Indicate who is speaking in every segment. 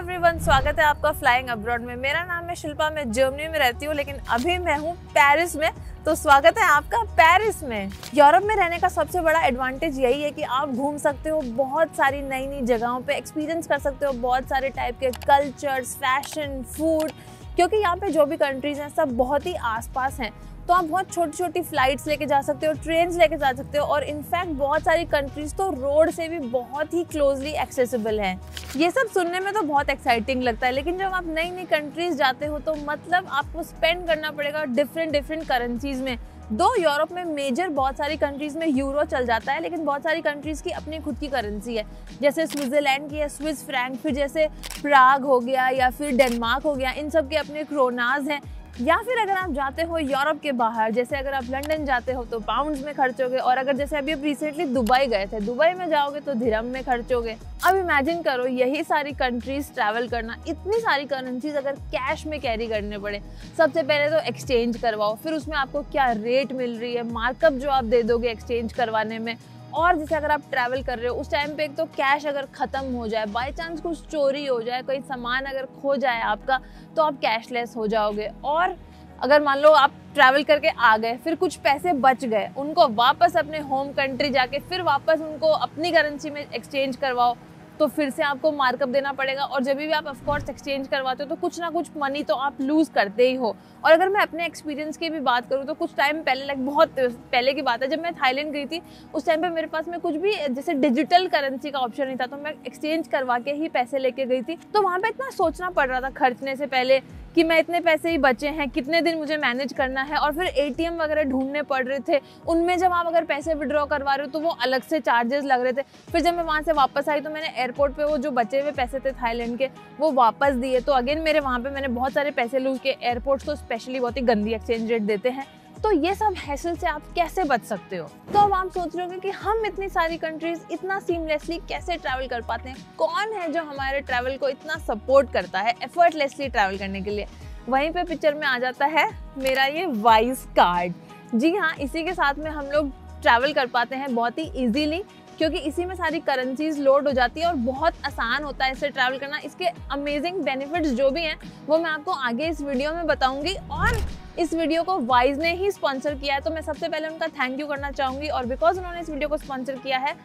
Speaker 1: Everyone, स्वागत है आपका फ्लाइंग अब्रॉड में। मेरा नाम है शिल्पा, मैं जर्मनी में रहती हूँ, लेकिन अभी मैं हूँ पेरिस में। तो स्वागत है आपका पेरिस में। यूरोप में रहने का सबसे बड़ा एडवांटेज यही है कि आप घूम सकते हो, बहुत सारी नई नई जगहों पे एक्सपीरियंस कर सकते हो, बहुत सारे टाइप के कल्चर्स, फैशन, फूड, क्योंकि यहाँ पे जो भी कंट्रीज हैं सब बहुत ही आसपास हैं। तो आप बहुत छोटी छोटी फ्लाइट्स लेके जा सकते हो, ट्रेन्स लेके जा सकते हो, और इनफैक्ट बहुत सारी कंट्रीज तो रोड से भी बहुत ही क्लोजली एक्सेसिबल है। ये सब सुनने में तो बहुत एक्साइटिंग लगता है, लेकिन जब आप नई नई कंट्रीज जाते हो तो मतलब आपको स्पेंड करना पड़ेगा डिफरेंट करेंसीज में। दो यूरोप में मेजर बहुत सारी कंट्रीज में यूरो चल जाता है, लेकिन बहुत सारी कंट्रीज की अपनी खुद की करेंसी है। जैसे स्विट्जरलैंड की है स्विस फ्रैंक, फिर जैसे प्राग हो गया या फिर डेनमार्क हो गया, इन सब के अपने क्रोनाज हैं। या फिर अगर आप जाते हो यूरोप के बाहर, जैसे अगर आप लंदन जाते हो तो पाउंड्स में खर्चोगे, और अगर जैसे अभी आप रिसेंटली दुबई गए थे, दुबई में जाओगे तो दिरहम में खर्चोगे। अब इमेजिन करो यही सारी कंट्रीज ट्रैवल करना, इतनी सारी करेंसीज अगर कैश में कैरी करने पड़े। सबसे पहले तो एक्सचेंज करवाओ, फिर उसमें आपको क्या रेट मिल रही है, मार्कअप जो आप दे दोगे एक्सचेंज करवाने में। और जैसे अगर आप ट्रैवल कर रहे हो उस टाइम पे एक तो कैश अगर ख़त्म हो जाए, बाय चांस कुछ चोरी हो जाए, कोई सामान अगर खो जाए आपका, तो आप कैशलेस हो जाओगे। और अगर मान लो आप ट्रैवल करके आ गए, फिर कुछ पैसे बच गए, उनको वापस अपने होम कंट्री जाके फिर वापस उनको अपनी करेंसी में एक्सचेंज करवाओ, तो फिर से आपको मार्कअप देना पड़ेगा। और जब भी आप ऑफ कोर्स एक्सचेंज करवाते हो तो कुछ ना कुछ मनी तो आप लूज़ करते ही हो। और अगर मैं अपने एक्सपीरियंस की भी बात करूँ तो कुछ टाइम पहले, लाइक बहुत पहले की बात है, जब मैं थाईलैंड गई थी उस टाइम पे मेरे पास में कुछ भी जैसे डिजिटल करेंसी का ऑप्शन नहीं था, तो मैं एक्सचेंज करवा के ही पैसे लेके गई थी। तो वहाँ पे इतना सोचना पड़ रहा था खर्चने से पहले कि मैं इतने पैसे ही बचे हैं, कितने दिन मुझे मैनेज करना है, और फिर एटीएम वगैरह ढूंढने पड़ रहे थे। उनमें जब आप अगर पैसे विड्रॉ करवा रहे हो तो वो अलग से चार्जेस लग रहे थे। फिर जब मैं वहाँ से वापस आई तो मैंने एयरपोर्ट पे वो जो बचे हुए पैसे थे थाईलैंड के, वो वापस दिए। तो अगेन मेरे वहाँ पे मैंने बहुत सारे पैसे लूज के। एयरपोर्ट्स तो स्पेशली बहुत ही गंदी एक्सचेंज रेट देते हैं। तो ये सब हैसल से आप कैसे बच सकते हो? तो अब आप सोच रहे होंगे कि हम इतनी सारी कंट्रीज इतना सीमलेसली कैसे ट्रैवल कर पाते हैं, कौन है जो हमारे ट्रैवल को इतना सपोर्ट करता है एफर्टलेसली ट्रैवल करने के लिए। वहीं पे पिक्चर में आ जाता है मेरा ये वाइज कार्ड। जी हाँ, इसी के साथ में हम लोग ट्रैवल कर पाते हैं बहुत ही इजीली, क्योंकि इसी में सारी करेंसीज लोड हो जाती है और बहुत आसान होता है इससे ट्रैवल करना। इसके अमेजिंग बेनिफिट्स जो भी हैं वो मैं आपको आगे इस वीडियो में बताऊंगी। और इस वीडियो को वाइज ने ही स्पॉन्सर किया है, तो मैं सबसे पहले उनका थैंक यू करना चाहूँगी। और बिकॉज उन्होंने इस वीडियो को स्पॉन्सर किया है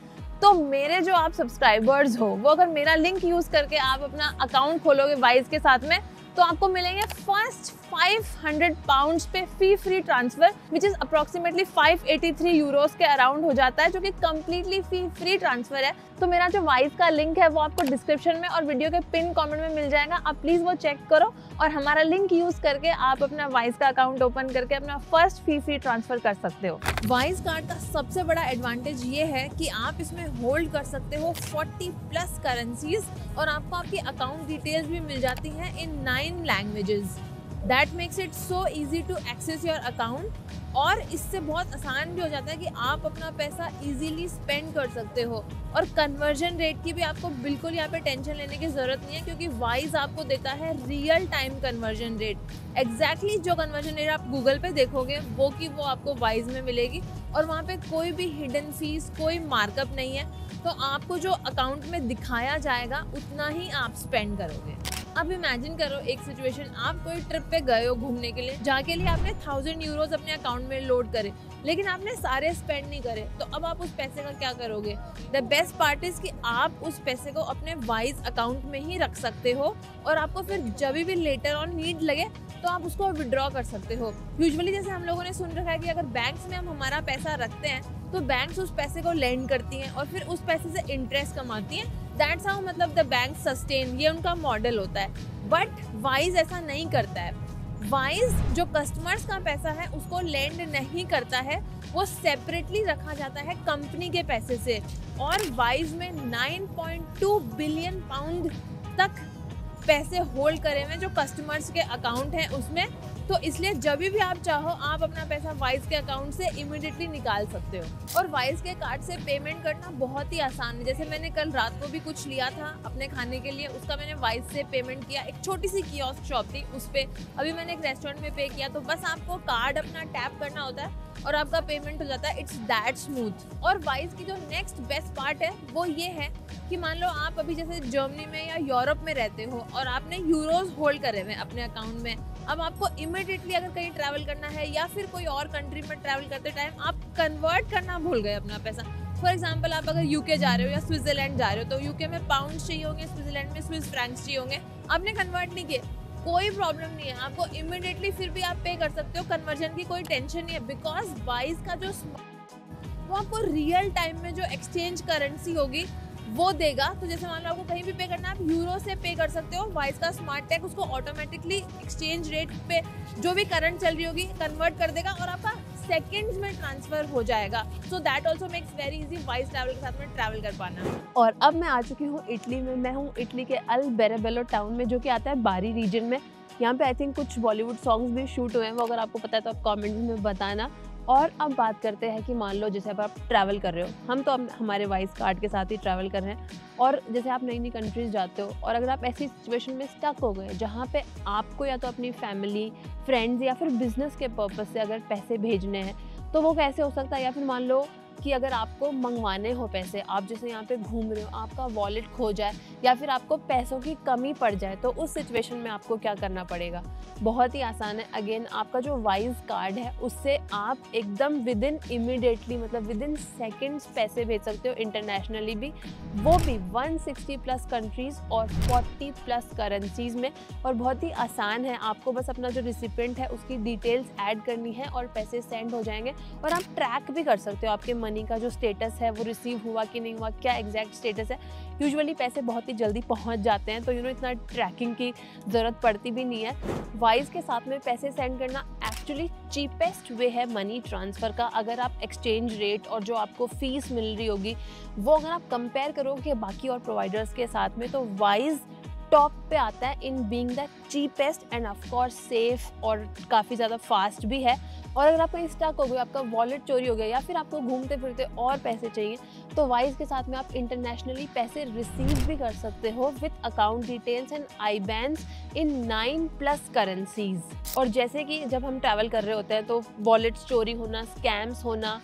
Speaker 1: तो मेरे जो आप सब्सक्राइबर्स हो वो अगर मेरा लिंक यूज़ करके आप अपना अकाउंट खोलोगे वाइज के साथ में, तो आपको मिलेंगे फर्स्ट 500 पाउंड्स पे free transfer, which is approximately 583 Euros के अराउंड हो जाता है, जो कि कम्प्लीटली फ्री ट्रांसफर है। तो मेरा जो वाइज का लिंक है वो आपको डिस्क्रिप्शन में और वीडियो के पिन कमेंट में मिल जाएगा। आप प्लीज वो चेक करो और हमारा लिंक यूज करके आप अपना वाइज का अकाउंट ओपन करके अपना फर्स्ट फ्री ट्रांसफर कर सकते हो। वाइज कार्ड का सबसे बड़ा एडवांटेज ये है कि आप इसमें होल्ड कर सकते हो 40+ करेंसीज, और आपको आपकी अकाउंट डिटेल्स भी मिल जाती हैं इन 9 languages. That makes it so easy to access your account. और इससे बहुत आसान भी हो जाता है कि आप अपना पैसा इजीली स्पेंड कर सकते हो। और कन्वर्जन रेट की भी आपको बिल्कुल यहाँ पे टेंशन लेने की ज़रूरत नहीं है, क्योंकि वाइज आपको देता है real time conversion rate. Exactly जो कन्वर्जन रेट आप गूगल पे देखोगे वो आपको वाइज में मिलेगी, और वहाँ पे कोई भी हिडन फीस, कोई मार्कअप नहीं है। तो आपको जो अकाउंट में दिखाया जाएगा उतना ही आप स्पेंड करोगे। अब इमेजिन करो एक सिचुएशन, आप कोई ट्रिप पे गए हो घूमने के लिए, जहाँ के लिए आपने 1000 यूरोज अपने अकाउंट में लोड करे, लेकिन आपने सारे स्पेंड नहीं करे, तो अब आप उस पैसे का क्या करोगे? द बेस्ट पार्ट इज कि आप उस पैसे को अपने वाइज अकाउंट में ही रख सकते हो, और आपको फिर जब भी लेटर ऑन नीड लगे तो आप उसको विड्रॉ कर सकते हो। यूजुअली जैसे हम लोगों ने सुन रखा है कि अगर बैंक्स में हम हमारा पैसा रखते हैं तो बैंक्स उस पैसे को लेंड करती हैं और फिर उस पैसे से इंटरेस्ट कमाती हैं। दैट्स हाउ मतलब द बैंक सस्टेन, ये उनका मॉडल होता है। बट वाइज ऐसा नहीं करता है। वाइज जो कस्टमर्स का पैसा है उसको लेंड नहीं करता है, वो सेपरेटली रखा जाता है कंपनी के पैसे से। और वाइज में 9.2 बिलियन पाउंड तक पैसे होल्ड करे हुए जो कस्टमर्स के अकाउंट हैं उसमें। तो इसलिए जब भी आप चाहो आप अपना पैसा वाइज के अकाउंट से इमीडिएटली निकाल सकते हो। और वाइज के कार्ड से पेमेंट करना बहुत ही आसान है। जैसे मैंने कल रात को भी कुछ लिया था अपने खाने के लिए, उसका मैंने वाइज से पेमेंट किया। एक छोटी सी कियोस्क शॉप थी उस पे, अभी मैंने एक रेस्टोरेंट में पे किया। तो बस आपको कार्ड अपना टैप करना होता है और आपका पेमेंट हो जाता है। It's that smooth. और वाइज की जो नेक्स्ट बेस्ट पार्ट है वो ये है कि मान लो आप अभी जैसे जर्मनी में या यूरोप में रहते हो और आपने यूरोज होल्ड करे हुए अपने अकाउंट में। अब आपको इमीडिएटली अगर कहीं ट्रैवल करना है या फिर कोई और कंट्री में ट्रैवल करते टाइम आप कन्वर्ट करना भूल गए अपना पैसा। फॉर एग्जाम्पल आप अगर यूके जा रहे हो या स्विट्जरलैंड जा रहे हो तो यूके में पाउंड चाहिए होंगे, स्विट्जरलैंड में स्विस फ्रैंक्स चाहिए होंगे, आपने कन्वर्ट नहीं किए, कोई प्रॉब्लम नहीं है, आपको इमीडिएटली फिर भी आप पे कर सकते हो। कन्वर्जन की कोई टेंशन नहीं है, बिकॉज वाइज का जो वो आपको रियल टाइम में जो एक्सचेंज करेंसी होगी वो देगा। तो जैसे मान लो आपको कहीं भी पे करना है आप यूरो से पे कर सकते हो। वाइज का स्मार्ट टैग उसको ऑटोमेटिकली एक्सचेंज रेट पे जो भी करंट चल रही होगी कन्वर्ट कर देगा और आपका सेकंड्स में ट्रांसफर हो जाएगा। So that also makes very easy wise travel के साथ में ट्रैवल कर पाना। और अब मैं आ चुकी हूँ इटली में। मैं हूँ इटली के अल बेरेबेलो टाउन में, जो कि आता है बारी रीजन में। यहाँ पे आई थिंक कुछ बॉलीवुड सॉन्ग्स भी शूट हुए हैं, वो अगर आपको पता है तो आप कमेंट्स में बताना। और अब बात करते हैं कि मान लो जैसे अब आप ट्रैवल कर रहे हो, हम तो हमारे वाइज कार्ड के साथ ही ट्रैवल कर रहे हैं, और जैसे आप नई नई कंट्रीज़ जाते हो और अगर आप ऐसी सिचुएशन में स्टक हो गए जहाँ पे आपको या तो अपनी फैमिली, फ्रेंड्स या फिर बिजनेस के पर्पस से अगर पैसे भेजने हैं तो वो कैसे हो सकता है। या फिर मान लो कि अगर आपको मंगवाने हो पैसे, आप जैसे यहाँ पे घूम रहे हो, आपका वॉलेट खो जाए या फिर आपको पैसों की कमी पड़ जाए, तो उस सिचुएशन में आपको क्या करना पड़ेगा। बहुत ही आसान है। अगेन आपका जो वाइज कार्ड है उससे आप एकदम विद इन इमीडिएटली, मतलब विद इन सेकेंड्स पैसे भेज सकते हो इंटरनेशनली भी, वो भी 160 प्लस कंट्रीज़ और 40 प्लस करेंसीज़ में। और बहुत ही आसान है, आपको बस अपना जो रिसिपेंट है उसकी डिटेल्स ऐड करनी है और पैसे सेंड हो जाएंगे। और आप ट्रैक भी कर सकते हो आपके मनी का जो स्टेटस है वो रिसीव हुआ कि नहीं हुआ, क्या एग्जैक्ट स्टेटस है। यूजुअली पैसे बहुत ही जल्दी पहुंच जाते हैं, तो इतना ट्रैकिंग की ज़रूरत पड़ती भी नहीं है। वाइज के साथ में पैसे सेंड करना एक्चुअली चीपेस्ट वे है मनी ट्रांसफ़र का। अगर आप एक्सचेंज रेट और जो आपको फ़ीस मिल रही होगी वो अगर आप कंपेयर करोगे बाकी और प्रोवाइडर्स के साथ में, तो वाइज टॉप पे आता है in being the cheapest end of course safe, और काफ़ी ज़्यादा फास्ट भी है। और अगर आप कहीं स्टक हो गए, आपका वॉलेट चोरी हो गया या फिर आपको घूमते फिरते और पैसे चाहिए, तो वाइज के साथ में आप इंटरनेशनली पैसे रिसीव भी कर सकते हो with account details and IBANs in 9 plus currencies. और जैसे कि जब हम ट्रैवल कर रहे होते हैं तो वॉलेट्स चोरी होना, स्कैम्स होना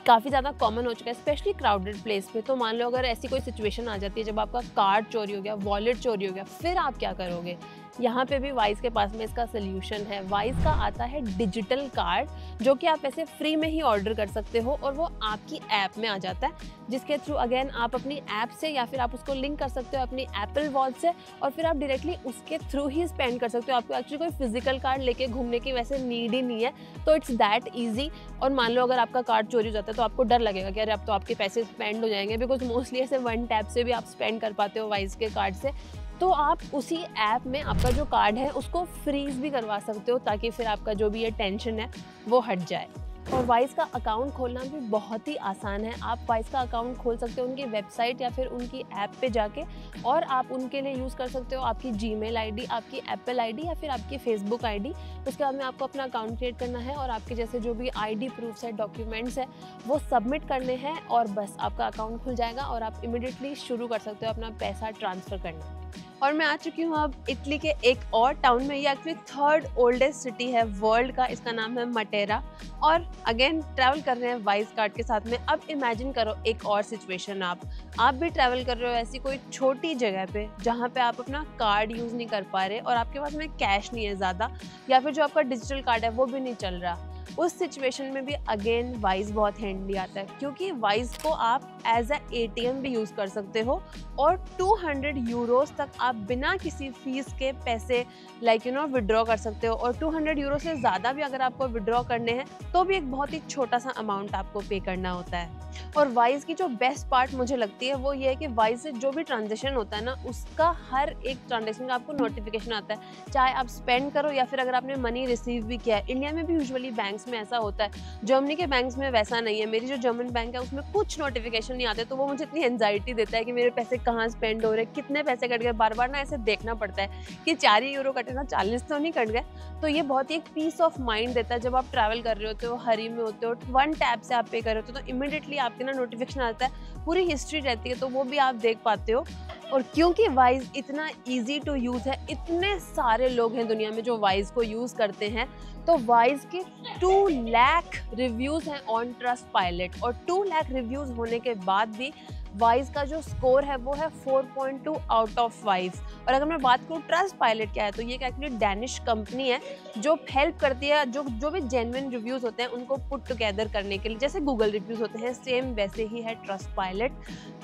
Speaker 1: काफ़ी ज़्यादा कॉमन हो चुका है, स्पेशली क्राउडेड प्लेस पे। तो मान लो अगर ऐसी कोई सिचुएशन आ जाती है जब आपका कार्ड चोरी हो गया, वॉलेट चोरी हो गया, फिर आप क्या करोगे। यहाँ पे भी वाइज के पास में इसका सोल्यूशन है। वाइज का आता है डिजिटल कार्ड, जो कि आप ऐसे फ्री में ही ऑर्डर कर सकते हो और वो आपकी ऐप में आ जाता है, जिसके थ्रू अगेन आप अपनी ऐप से या फिर आप उसको लिंक कर सकते हो अपनी एप्पल वॉलेट से, और फिर आप डायरेक्टली उसके थ्रू ही स्पेंड कर सकते हो। आपको एक्चुअली कोई फिजिकल कार्ड लेके घूमने की वैसे नीड ही नहीं है, तो इट्स दैट ईजी। और मान लो अगर आपका कार्ड चोरी हो जाता है तो आपको डर लगेगा कि अरे अब तो आपके पैसे स्पेंड हो जाएंगे, बिकॉज मोस्टली ऐसे वन टैप से भी आप स्पेंड कर पाते हो वाइज के कार्ड से। तो आप उसी ऐप में आपका जो कार्ड है उसको फ्रीज भी करवा सकते हो, ताकि फिर आपका जो भी ये टेंशन है वो हट जाए। और वाइज का अकाउंट खोलना भी बहुत ही आसान है। आप वाइज का अकाउंट खोल सकते हो उनकी वेबसाइट या फिर उनकी ऐप पे जाके, और आप उनके लिए यूज़ कर सकते हो आपकी जीमेल आईडी, आपकी एप्पल आईडी या फिर आपकी फेसबुक आईडी। उसके बाद में आपको अपना अकाउंट क्रिएट करना है और आपके जैसे जो भी आईडी प्रूफ्स है, डॉक्यूमेंट्स है, वो सबमिट करने हैं और बस आपका अकाउंट खुल जाएगा और आप इमिडिएटली शुरू कर सकते हो अपना पैसा ट्रांसफ़र करना। और मैं आ चुकी हूँ अब इटली के एक और टाउन में। ये एक्चुअली 3rd ओल्डेस्ट सिटी है वर्ल्ड का, इसका नाम है मटेरा। और अगेन ट्रैवल कर रहे हैं वाइज कार्ड के साथ में। अब इमेजिन करो एक और सिचुएशन, आप भी ट्रैवल कर रहे हो ऐसी कोई छोटी जगह पे जहाँ पे आप अपना कार्ड यूज़ नहीं कर पा रहे और आपके पास में कैश नहीं है ज़्यादा, या फिर जो आपका डिजिटल कार्ड है वो भी नहीं चल रहा। उस सिचुएशन में भी अगेन वाइज बहुत हैंडी आता है, क्योंकि वाइज को आप एज अ ATM भी यूज़ कर सकते हो और 200 यूरोस तक आप बिना किसी फीस के पैसे विड्रॉ कर सकते हो। और 200 यूरो से ज़्यादा भी अगर आपको विड्रॉ करने हैं तो भी एक बहुत ही छोटा सा अमाउंट आपको पे करना होता है। और वाइज की जो बेस्ट पार्ट मुझे लगती है वो ये है कि वाइज से जो भी ट्रांजेक्शन होता है ना, उसका हर एक ट्रांजेक्शन का आपको नोटिफिकेशन आता है, चाहे आप स्पेंड करो या फिर अगर आपने मनी रिसीव भी किया है। इंडिया में भी यूजुअली बैंक
Speaker 2: बैंक्स में ऐसा होता है, जर्मनी के बैंक्स में वैसा नहीं है। मेरी जो जर्मन बैंक है उसमें कुछ नोटिफिकेशन नहीं आते, तो वो मुझे इतनी एंजाइटी देता है कि मेरे पैसे कहाँ स्पेंड हो रहे हैं, कितने पैसे कट गए, बार बार ना ऐसे देखना पड़ता है कि 4 यूरो कटे ना 40 तो नहीं कट गए। तो ये बहुत ही एक पीस ऑफ माइंड देता है। जब आप ट्रैवल कर रहे होते हो, हरी में होते हो, वन टैप से आप पे कर रहे होते हो, तो इमिडिएटली आपके ना नोटिफिकेशन आता है, पूरी हिस्ट्री रहती है, तो वो भी आप देख पाते हो। और क्योंकि वाइज इतना इजी टू यूज़ है, इतने सारे लोग हैं दुनिया में जो वाइज को यूज़ करते हैं, तो वाइज के 2 लाख रिव्यूज़ हैं ऑन ट्रस्टपाइलट, और 2 लाख रिव्यूज़ होने के बाद भी वाइज का जो स्कोर है वो है 4.2 आउट ऑफ 5। और अगर मैं बात करूँ ट्रस्टपाइलट क्या है, तो ये एक एक्चुअली डैनिश कंपनी है जो हेल्प करती है जो भी जेन्युइन रिव्यूज़ होते हैं उनको पुट टुगेदर करने के लिए। जैसे गूगल रिव्यूज़ होते हैं, सेम वैसे ही है ट्रस्टपाइलट।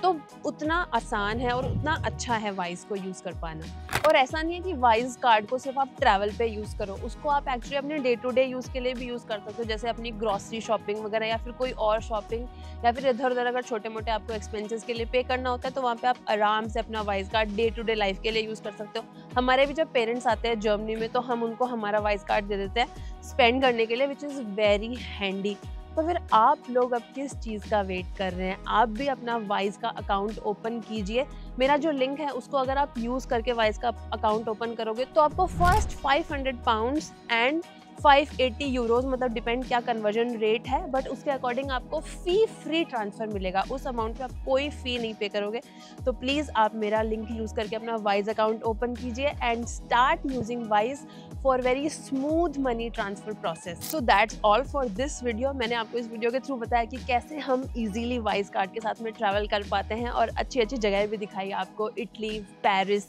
Speaker 2: तो उतना आसान है और उतना अच्छा है वाइज को यूज़ कर पाना। और ऐसा नहीं है कि वाइज कार्ड को सिर्फ आप ट्रैवल पे यूज़ करो, उसको आप एक्चुअली अपने डे टू डे यूज़ के लिए भी यूज़ कर सकते हो, जैसे अपनी ग्रॉसरी शॉपिंग वगैरह, या फिर कोई और शॉपिंग, या फिर इधर उधर अगर छोटे मोटे आपको एक्सपेंसेस के लिए पे करना होता है, तो वहाँ पे आप आराम से अपना wise card day to day life के लिए यूज़ कर सकते हो। हमारे भी जब पेरेंट्स आते हैं जर्मनी में, तो हम उनको हमारा वाइज कार्ड दे देते हैं स्पेंड करने के लिए, विच इज़ वेरी हैंडी। तो फिर आप लोग अब किस चीज़ का वेट कर रहे हैं? आप भी अपना वाइज का अकाउंट ओपन कीजिए। मेरा जो लिंक है उसको अगर आप यूज़ करके वाइज का अकाउंट ओपन करोगे, तो आपको फर्स्ट 500 पाउंड्स एंड 580 यूरोज, मतलब डिपेंड क्या कन्वर्जन रेट है, बट उसके अकॉर्डिंग आपको फ़ी फ्री ट्रांसफ़र मिलेगा। उस अमाउंट पे आप कोई फ़ी नहीं पे करोगे। तो प्लीज़ आप मेरा लिंक यूज़ करके अपना वाइज अकाउंट ओपन कीजिए and start using wise for very smooth money transfer process. So that's all for this video. मैंने आपको इस वीडियो के थ्रू बताया कि कैसे हम ईजिली वाइज कार्ड के साथ में ट्रैवल कर पाते हैं, और अच्छी अच्छी जगह भी दिखाई आपको, इटली, पेरिस,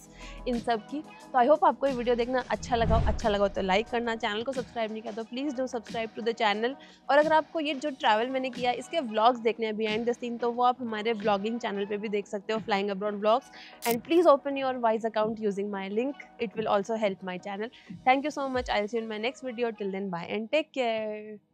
Speaker 2: इन सब की। तो आई होप आपको ये वीडियो देखना अच्छा लगा तो लाइक करना, चैनल को सब्सक्राइब नहीं किया तो please do subscribe to the channel. और अगर आपको ये जो ट्रैवल मैंने किया इसके व्लॉग्स देखने हैं बिहाइंड द सीन, तो वो आप हमारे व्लॉगिंग चैनल पे भी देख सकते हो, flying abroad vlogs. And please open your wise account using my link, it will also help my channel. Thank you so much. I'll see you in my next video. Till then, bye and take care.